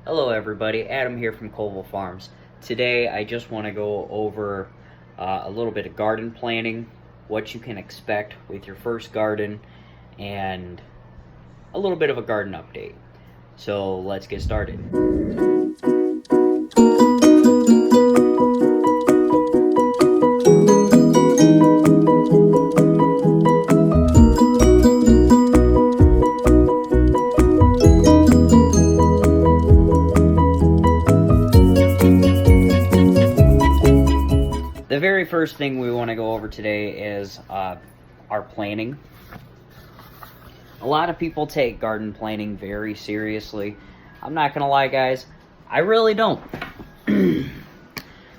Hello everybody, Adam here from Covell Farms. Today I just want to go over a little bit of garden planning, what you can expect with your first garden, and a little bit of a garden update. So let's get started. The very first thing we want to go over today is our planning. A lot of people take garden planning very seriously. I'm not gonna lie, guys, I really don't.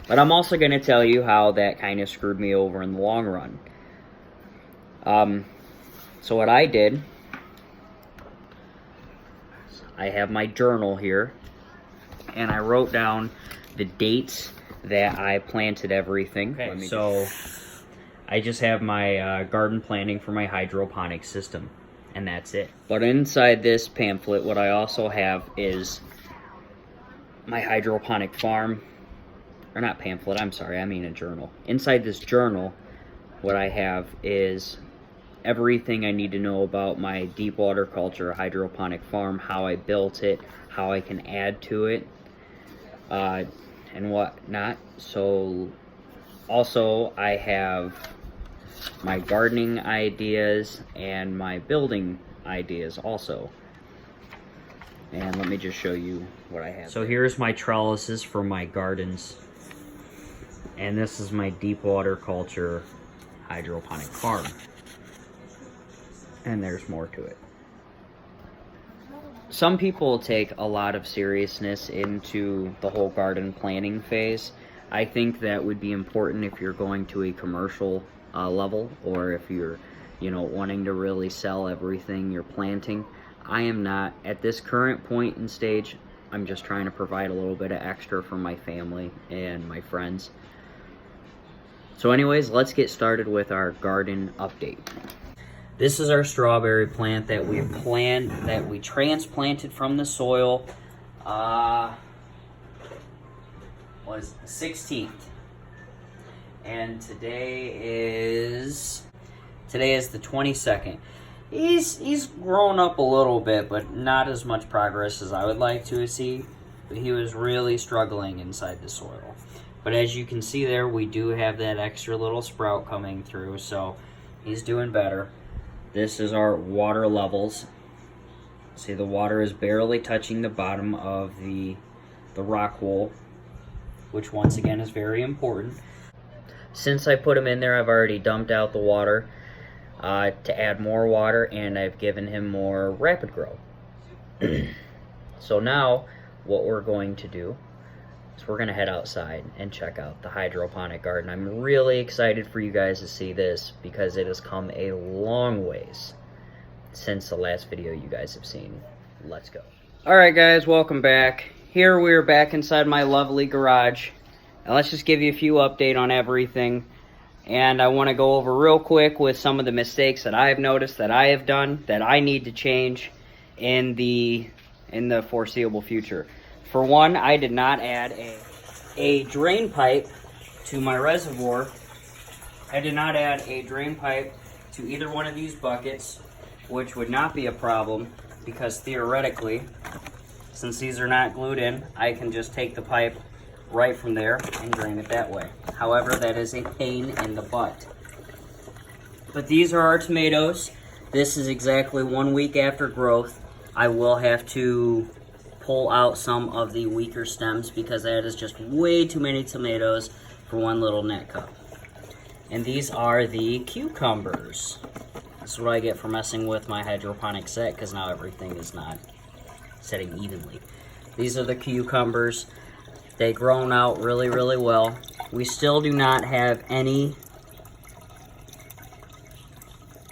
But I'm also gonna tell you how that kind of screwed me over in the long run. So what I did, I have my journal here, and I wrote down the dates that I planted everything. Okay, so I just have my garden planning for my hydroponic system, and that's it. But inside this pamphlet, what I also have is my hydroponic farm, or not pamphlet, I'm sorry, I mean a journal. Inside this journal, what I have is everything I need to know about my deep water culture hydroponic farm, how I built it, how I can add to it, and whatnot. So also I have my gardening ideas and my building ideas also. And let me just show you what I have. So here's my trellises for my gardens. And this is my deep water culture hydroponic farm. And there's more to it. Some people take a lot of seriousness into the whole garden planning phase. I think that would be important if you're going to a commercial level, or if you're, wanting to really sell everything you're planting. I am not. At this current point and stage, I'm just trying to provide a little bit of extra for my family and my friends. So anyways, let's get started with our garden update. This is our strawberry plant that we transplanted from the soil, was the 16th. And today is the 22nd. He's grown up a little bit, but not as much progress as I would like to see. But he was really struggling inside the soil. But as you can see there, we do have that extra little sprout coming through, so he's doing better. This is our water levels. See, the water is barely touching the bottom of the rock wool, which once again is very important. Since I put him in there, I've already dumped out the water to add more water, and I've given him more rapid grow. So now what we're going to do is we're going to head outside and check out the hydroponic garden. I'm really excited for you guys to see this because it has come a long ways since the last video you guys have seen. Let's go. Alright guys, welcome back. Here we're back inside my lovely garage. Now let's just give you a few update on everything. And I want to go over real quick with some of the mistakes that I have noticed that I have done that I need to change in the foreseeable future. For one, I did not add a drain pipe to my reservoir. I did not add a drain pipe to either one of these buckets, which would not be a problem because theoretically, since these are not glued in, I can just take the pipe right from there and drain it that way. However, that is a pain in the butt. But these are our tomatoes. This is exactly 1 week after growth. I will have to pull out some of the weaker stems because that is just way too many tomatoes for one little net cup. And these are the cucumbers. This is what I get for messing with my hydroponic set because now everything is not setting evenly. These are the cucumbers. They grown out really, really well. We still do not have any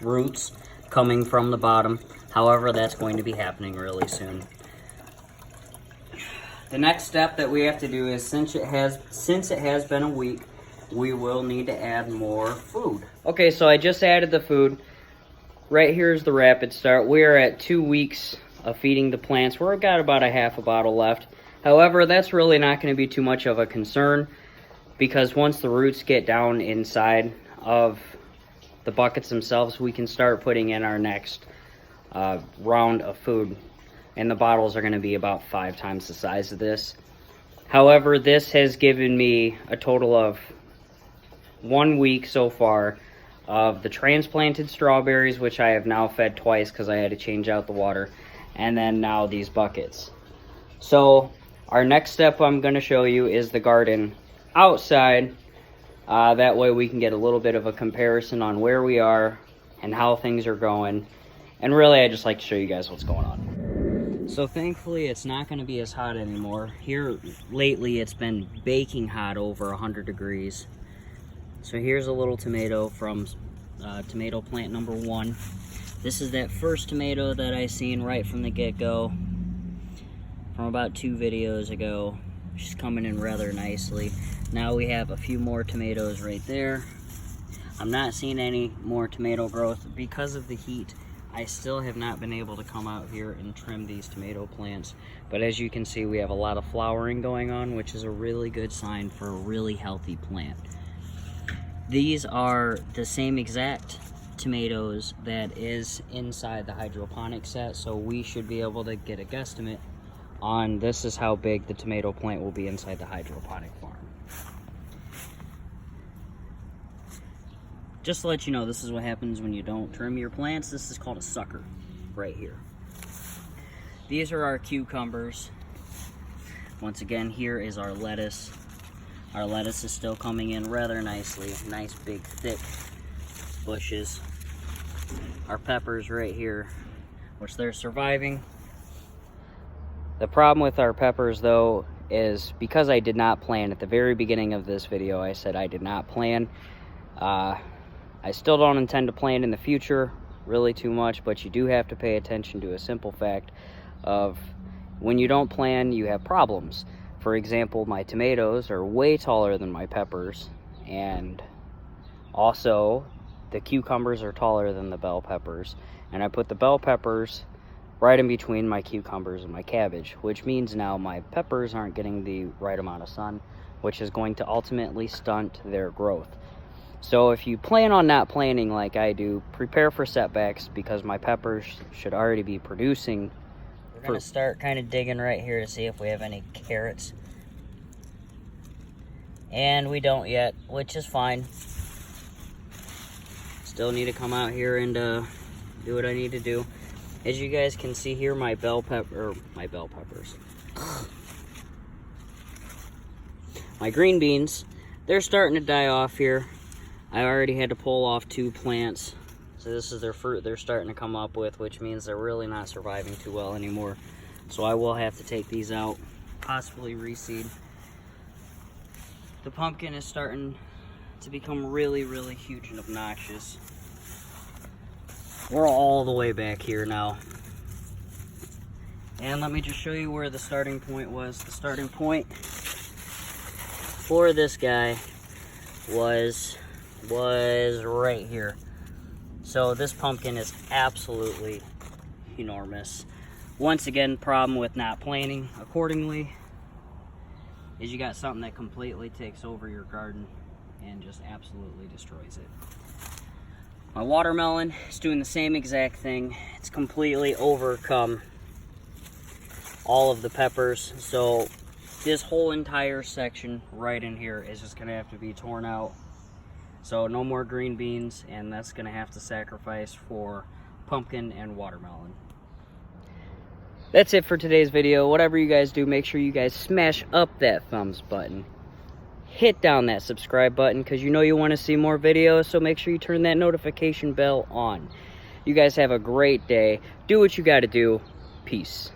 roots coming from the bottom. However, that's going to be happening really soon. The next step that we have to do is, since it has been a week, we will need to add more food. Okay, so I just added the food. Right here is the rapid start. We are at 2 weeks of feeding the plants. We've got about a half a bottle left. However, that's really not going to be too much of a concern, because once the roots get down inside of the buckets themselves, we can start putting in our next round of food. And the bottles are going to be about 5 times the size of this. However, this has given me a total of 1 week so far of the transplanted strawberries, which I have now fed twice because I had to change out the water, and then now these buckets. So our next step I'm going to show you is the garden outside. That way we can get a little bit of a comparison on where we are and how things are going. And really, I just like to show you guys what's going on. So thankfully, it's not going to be as hot anymore. Here lately, it's been baking hot over 100 degrees. So here's a little tomato from tomato plant number 1. This is that first tomato that I seen right from the get-go, from about 2 videos ago. She's coming in rather nicely. Now we have a few more tomatoes right there. I'm not seeing any more tomato growth because of the heat. I still have not been able to come out here and trim these tomato plants. But as you can see, we have a lot of flowering going on, which is a really good sign for a really healthy plant. These are the same exact tomatoes that is inside the hydroponic set, so we should be able to get a guesstimate on this is how big the tomato plant will be inside the hydroponic farm. Just to let you know, this is what happens when you don't trim your plants. This is called a sucker right here. These are our cucumbers. Once again, here is our lettuce. Our lettuce is still coming in rather nicely. Nice big thick bushes. Our peppers right here, which they're surviving. The problem with our peppers though is because I did not plan at the very beginning of this video, I said I did not plan. I still don't intend to plan in the future really too much, but you do have to pay attention to a simple fact of when you don't plan, you have problems. For example, my tomatoes are way taller than my peppers, and also the cucumbers are taller than the bell peppers. And I put the bell peppers right in between my cucumbers and my cabbage, which means now my peppers aren't getting the right amount of sun, which is going to ultimately stunt their growth. So if you plan on not planning like I do, prepare for setbacks, because my peppers should already be producing. We're going to start kind of digging right here to see if we have any carrots. And we don't yet, which is fine. Still need to come out here and do what I need to do. As you guys can see here, my bell peppers. My green beans, they're starting to die off here. I already had to pull off 2 plants. So this is their fruit they're starting to come up with, which means they're really not surviving too well anymore. So I will have to take these out, possibly reseed. The pumpkin is starting to become really, really huge and obnoxious. We're all the way back here now. And let me just show you where the starting point was. The starting point for this guy was right here. So this pumpkin is absolutely enormous. Once again, problem with not planning accordingly is you got something that completely takes over your garden and just absolutely destroys it. My watermelon is doing the same exact thing. It's completely overcome all of the peppers. So this whole entire section right in here is just gonna have to be torn out. So no more green beans, and that's gonna have to sacrifice for pumpkin and watermelon. That's it for today's video. Whatever you guys do, make sure you guys smash up that thumbs button. Hit down that subscribe button, because you know you want to see more videos, so make sure you turn that notification bell on. You guys have a great day. Do what you got to do. Peace.